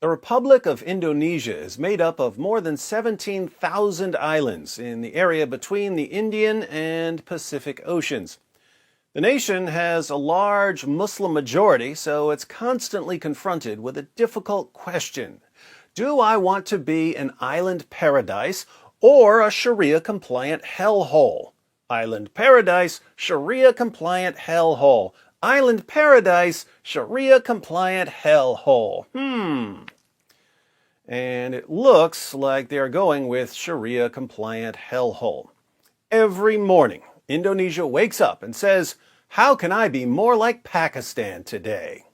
The Republic of Indonesia is made up of more than 17,000 islands in the area between the Indian and Pacific Oceans. The nation has a large Muslim majority, so it's constantly confronted with a difficult question. Do I want to be an island paradise or a Sharia-compliant hellhole? Island paradise, Sharia-compliant hellhole. Island paradise, Sharia-compliant hellhole. And it looks like they're going with Sharia-compliant hellhole. Every morning, Indonesia wakes up and says, "How can I be more like Pakistan today?"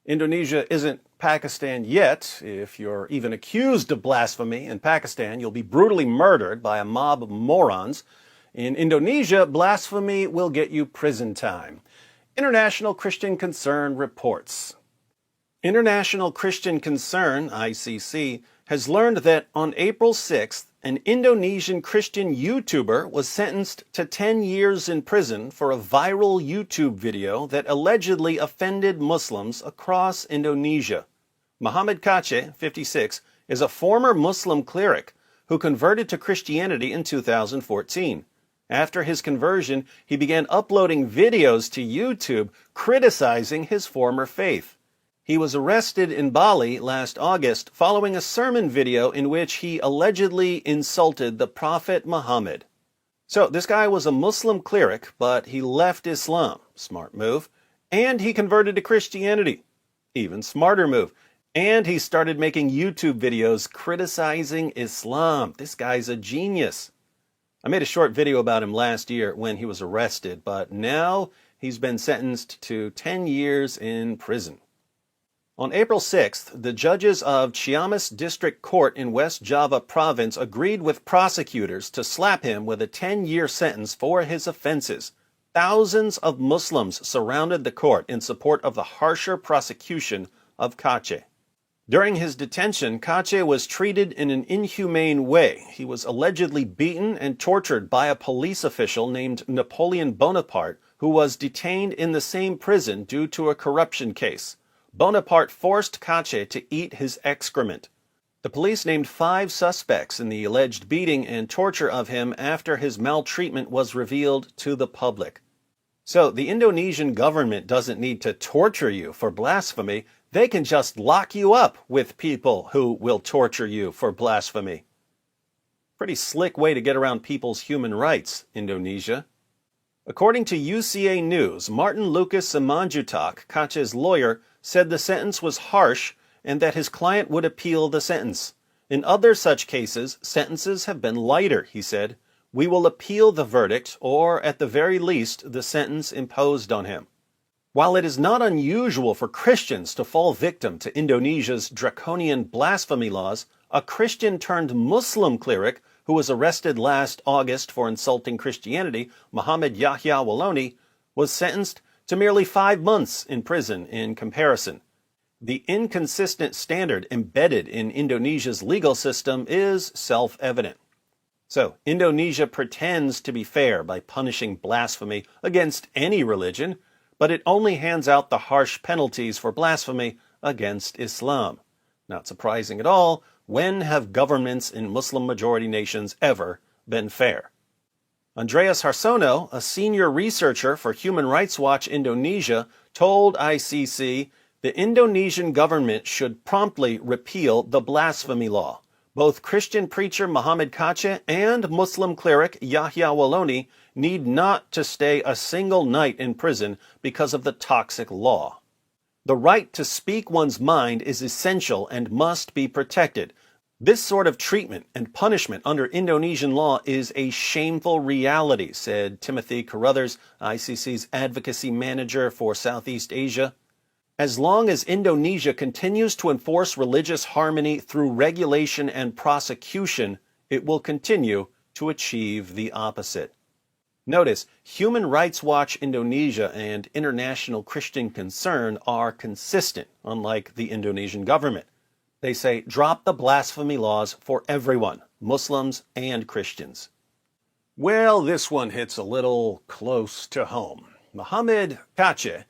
Indonesia isn't Pakistan yet. If you're even accused of blasphemy in Pakistan, you'll be brutally murdered by a mob of morons. In Indonesia, blasphemy will get you prison time. International Christian Concern reports. International Christian Concern, ICC, has learned that on April 6th, an Indonesian Christian YouTuber was sentenced to 10 years in prison for a viral YouTube video that allegedly offended Muslims across Indonesia. Muhammad Kache, 56, is a former Muslim cleric who converted to Christianity in 2014. After his conversion, he began uploading videos to YouTube criticizing his former faith. He was arrested in Bali last August following a sermon video in which he allegedly insulted the Prophet Muhammad. So this guy was a Muslim cleric, but he left Islam. Smart move. And he converted to Christianity. Even smarter move. And he started making YouTube videos criticizing Islam. This guy's a genius. I made a short video about him last year when he was arrested, but now he's been sentenced to 10 years in prison. On April 6th, the judges of Ciamis District Court in West Java Province agreed with prosecutors to slap him with a 10-year sentence for his offenses. Thousands of Muslims surrounded the court in support of the harsher prosecution of Kache. During his detention, Kache was treated in an inhumane way. He was allegedly beaten and tortured by a police official named Napoleon Bonaparte, who was detained in the same prison due to a corruption case. Bonaparte forced Kache to eat his excrement. The police named 5 suspects in the alleged beating and torture of him after his maltreatment was revealed to the public. So the Indonesian government doesn't need to torture you for blasphemy. They can just lock you up with people who will torture you for blasphemy. Pretty slick way to get around people's human rights, Indonesia. According to UCA News, Martin Lucas Simanjuntak, Kache's lawyer, said the sentence was harsh and that his client would appeal the sentence. In other such cases, sentences have been lighter, he said. We will appeal the verdict, or at the very least, the sentence imposed on him. While it is not unusual for Christians to fall victim to Indonesia's draconian blasphemy laws, a Christian-turned-Muslim cleric who was arrested last August for insulting Christianity, Muhammad Yahya Waloni, was sentenced to merely 5 months in prison in comparison. The inconsistent standard embedded in Indonesia's legal system is self-evident. So, Indonesia pretends to be fair by punishing blasphemy against any religion, but it only hands out the harsh penalties for blasphemy against Islam. Not surprising at all. When have governments in Muslim-majority nations ever been fair? Andreas Harsono, a senior researcher for Human Rights Watch Indonesia, told ICC the Indonesian government should promptly repeal the blasphemy law. Both Christian preacher Muhammad Kache and Muslim cleric Yahya Waloni need not to stay a single night in prison because of the toxic law. The right to speak one's mind is essential and must be protected. This sort of treatment and punishment under Indonesian law is a shameful reality, said Timothy Carruthers, ICC's advocacy manager for Southeast Asia. As long as Indonesia continues to enforce religious harmony through regulation and prosecution, it will continue to achieve the opposite. Notice, Human Rights Watch Indonesia and International Christian Concern are consistent, unlike the Indonesian government. They say, drop the blasphemy laws for everyone, Muslims and Christians. Well, this one hits a little close to home. Muhammad Kache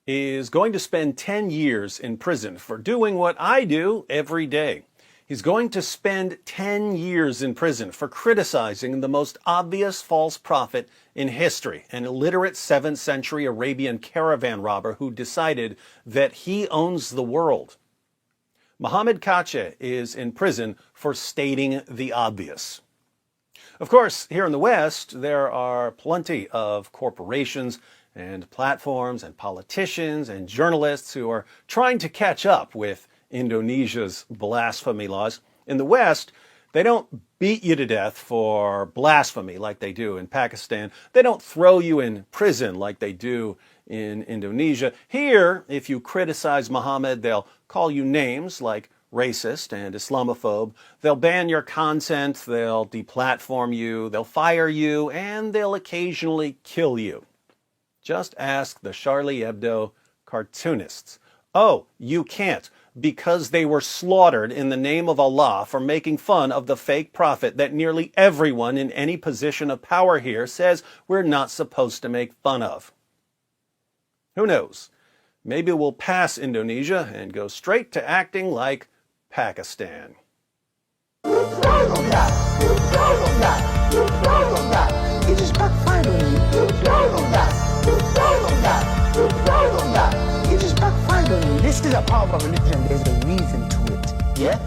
is going to spend 10 years in prison for doing what I do every day. He's going to spend 10 years in prison for criticizing the most obvious false prophet in history, an illiterate 7th century Arabian caravan robber who decided that he owns the world. Mohammed Kache is in prison for stating the obvious. Of course, here in the West, there are plenty of corporations and platforms and politicians and journalists who are trying to catch up with Indonesia's blasphemy laws. In the West, they don't beat you to death for blasphemy like they do in Pakistan. They don't throw you in prison like they do in Indonesia. Here, if you criticize Muhammad, they'll call you names like racist and Islamophobe. They'll ban your content, they'll deplatform you, they'll fire you, and they'll occasionally kill you. Just ask the Charlie Hebdo cartoonists. Oh, you can't, because they were slaughtered in the name of Allah for making fun of the fake prophet that nearly everyone in any position of power here says we're not supposed to make fun of. Who knows? Maybe we'll pass Indonesia and go straight to acting like Pakistan. It just backfired on you. It just backfired on you. This is a power of religion. There's a reason to it. Yeah?